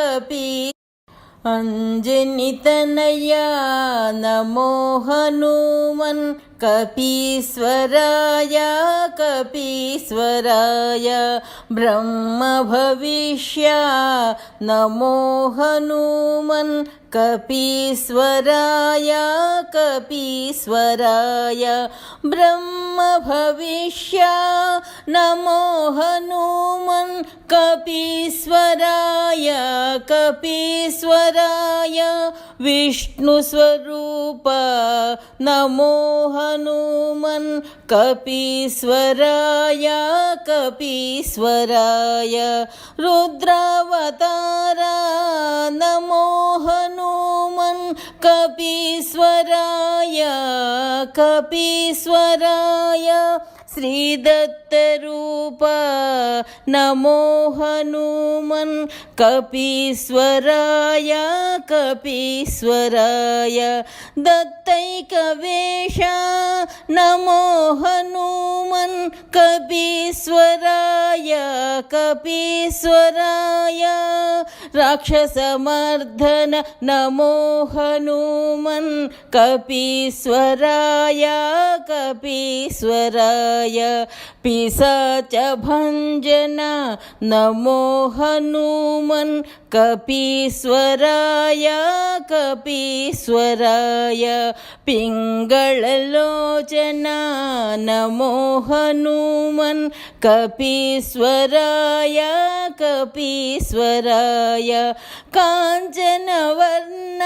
कपि अंजनितनया नमो हनुमन् कपीश्वराय कपीश्वराय ब्रह्म भविष्य नमो हनुमन् कपीश्वराय कपीश्वराय ब्रह्म भविष्य नमो हनुमन् कपीश्वराय कपीश्वराय विष्णुस्वरूप नमो हनुमन् कपीश्वराय कपीश्वराय रुद्रावतार नमो हनुमन् कपीश्वराय कपीश्वराय श्रीदत्तरूप नमो हनुमन् कपीश्वराय कपीश्वराय दत्तैकवेश नमो हनुमन् कपीश्वराय कपीश्वराय राक्षसमर्दन नमो हनुमन् कपीश्वराय कपीश्वराय पिशाचभञ्जन नमो हनुमन् कपीश्वराय कपीश्वराय पिङ्गळलोचन नमो हनुमन् कपीश्वराय कपीश्वराय काञ्चनवर्ण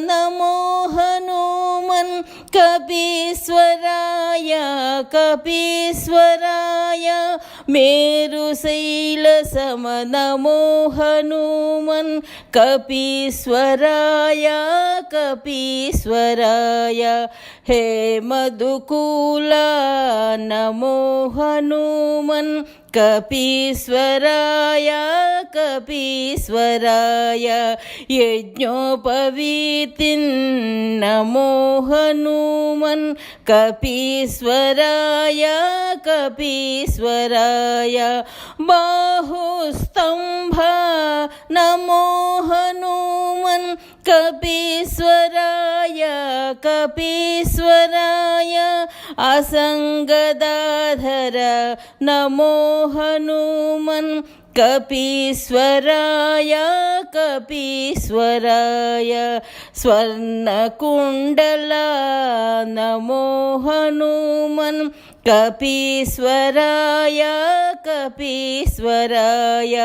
नमो हनुमन् कपीश्वराय कपीश्वराय मेरुशैलसम नमो हनुमन् कपीश्वराय कपीश्वराय हे मधुकूल नमो हनुमन् कपीश्वराय कपीश्वराय यज्ञोपवीतिन् नमो हनुमन् कपीश्वराय कपीश्वराय बाहुस्तंभ नमो हनुमन् कपीश्वराय कपीश्वराय असङ्गदाधर नमो हनुमन् कपीश्वराय कपीश्वराय स्वर्णकुण्डल नमो हनुमन् कपीश्वराय कपीश्वराय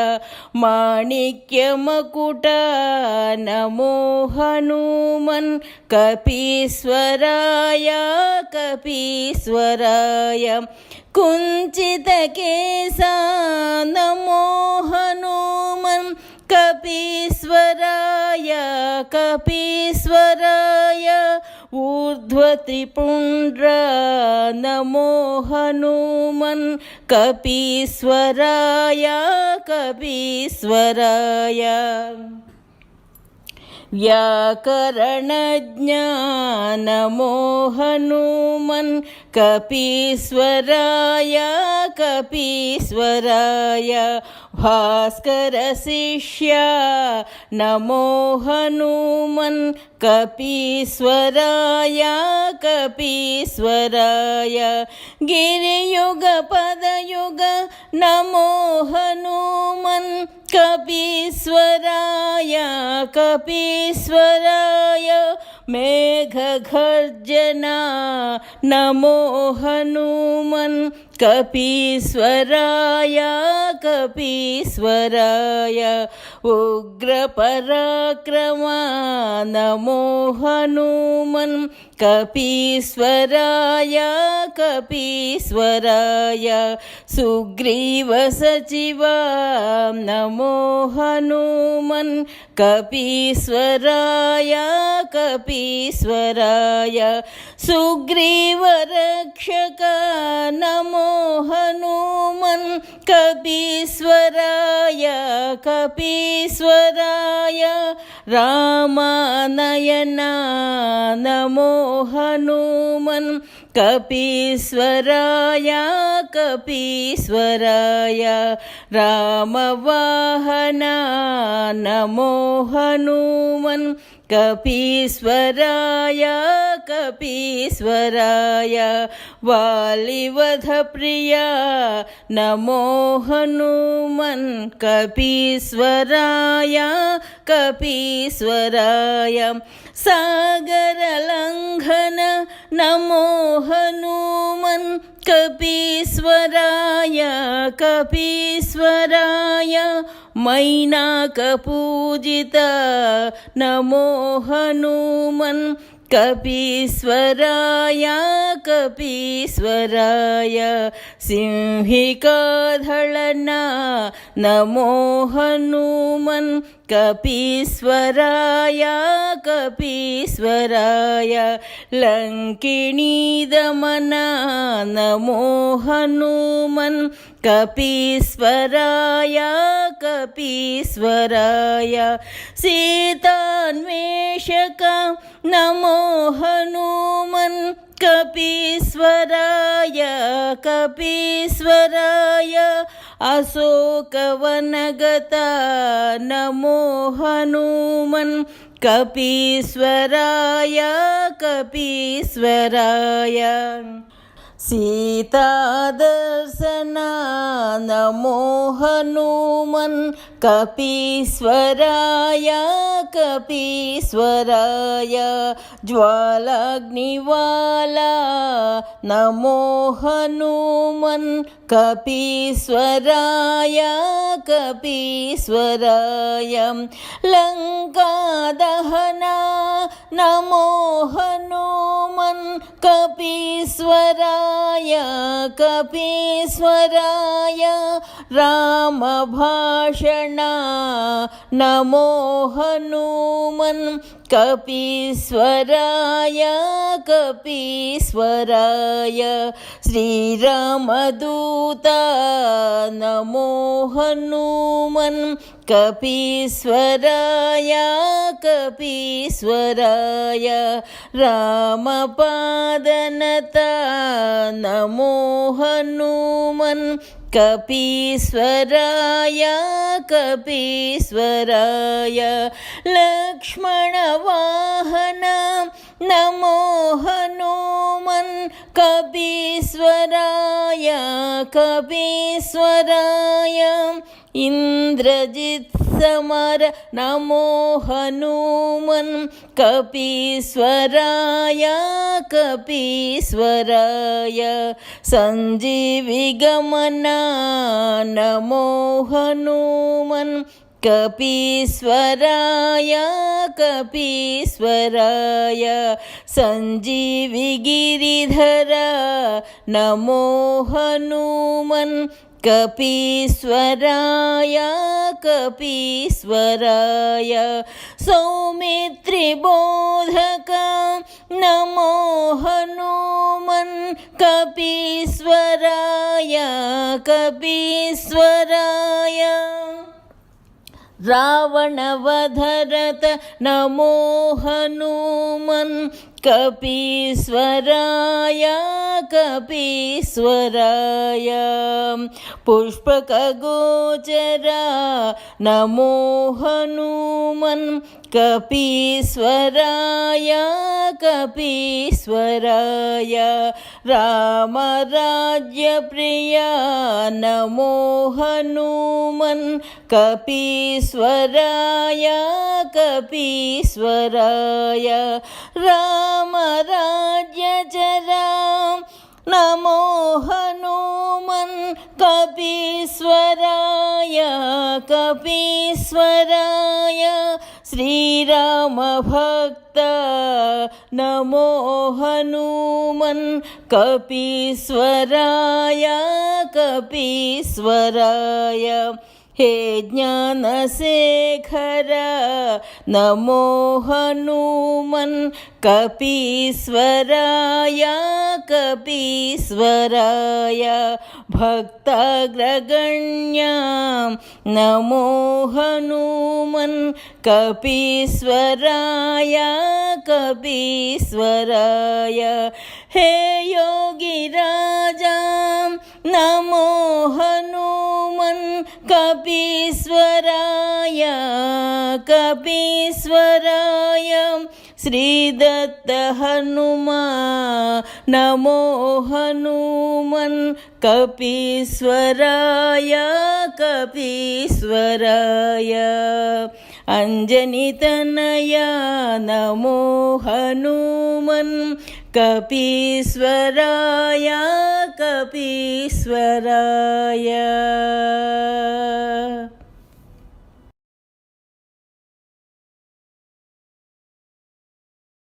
माणिक्यमकुट नमो हनुमन् कपीश्वराय कपीश्वराय कुञ्चितकेश नमो हनुमन् कपीश्वराय कपीश्वराय ऊर्ध्वत्रिपुण्ड्र नमो हनुमन् कपीश्वराय कपीश्वराय व्याकरणज्ञ नमो हनुमन् कपीश्वराय कपीश्वराय भास्करशिष्य नमो हनुमन् कपीश्वराय कपीश्वराय गिरियुगपदयुग नमो हनुमन् कपीश्वराय कपीश्वराय मेघगर्जना नमो हनुमन् कपीश्वराय कपीश्वराय उग्रपराक्रम नमो हनुमन् कपीश्वराय कपीश्वराय सुग्रीवसचिव नमो हनुमन् कपीश्वराय कपीश्वराय सुग्रीवरक्षक नमो हनुमन् कपीश्वराय कपीश्वराय रामानयन नमो हनुमन् कपीश्वराय कपीश्वराय रामवाहना नमो हनुमन् कपीश्वराय कपीश्वराय वालिवधप्रिया नमो हनुमन् कपीश्वराय कपीश्वराय सागरलङ्घन नमो हनुमन् कपीश्वराय कपीश्वराय मैनाकपूजिता नमो हनुमन् कपीश्वराय कपीश्वराय सिंहिकाधळना नमो हनुमन् कपीश्वराय कपीश्वराय लङ्किणीदमना नमो हनुमन् कपीश्वराय कपीश्वराय सीतान्वेषक नमो हनुमन् कपीश्वराय कपीश्वराय अशोकवनगता नमो हनुमन् कपीश्वराय कपीश्वराय सीतादर्शना नमो हनुमन् कपीश्वराय कपीश्वराय ज्वालाग्निवाला नमो हनुमन् कपीश्वराय कपीश्वराय लङ्कादहना नमो हनुमन् कपीश्वराय कपीश्वराय रामभाषणा नमो हनुमन् कपीश्वराय कपीश्वराय श्रीरामदूता नमो हनुमन् कपीश्वराय कपीश्वराय रामपादनता नमो हनुमन् कपीश्वराय कपीश्वराय लक्ष्मणवाहना नमो हनुमन् कपीश्वराय कपीश्वराय इन्द्रजित् समर नमो हनुमन् कपीश्वराय कपीश्वराय सञ्जीविगमना नमो हनुमन् कपीश्वराय कपीश्वराय सञ्जीविगिरिधरा नमो हनुमन् कपीश्वराय कपीश्वराय सौमित्रिबोधक नमो हनुमन् कपीश्वराय कपीश्वराय रावणवधरत नमो हनुमन् कपीश्वराय कपीश्वराय पुष्पकगोचरा नमो हनुमन् कपीश्वराय कपीश्वराय रामराज्यप्रिया नमो हनुमन् कपीश्वराय कपीश्वराय रामराज्यचरा नमो हनुमन् कपीश्वराय कपीश्वराय श्रीरामभक्त नमो हनुमन् कपीश्वराय कपीश्वराय हे ज्ञानशेखर नमो हनुमन् कपीश्वराय कपीश्वराय भक्ताग्रगण्यां नमो हनुमन् कपीश्वराय कपीश्वराय हे योगिराजां नमो हनुमन् कपीश्वराय कपीश्वराय श्रीदत्त हनुमा नमो हनुमन् कपीश्वराय कपीश्वराय अंजनीतनया नमो हनुमन् कपीश्वराय कपीश्वराय।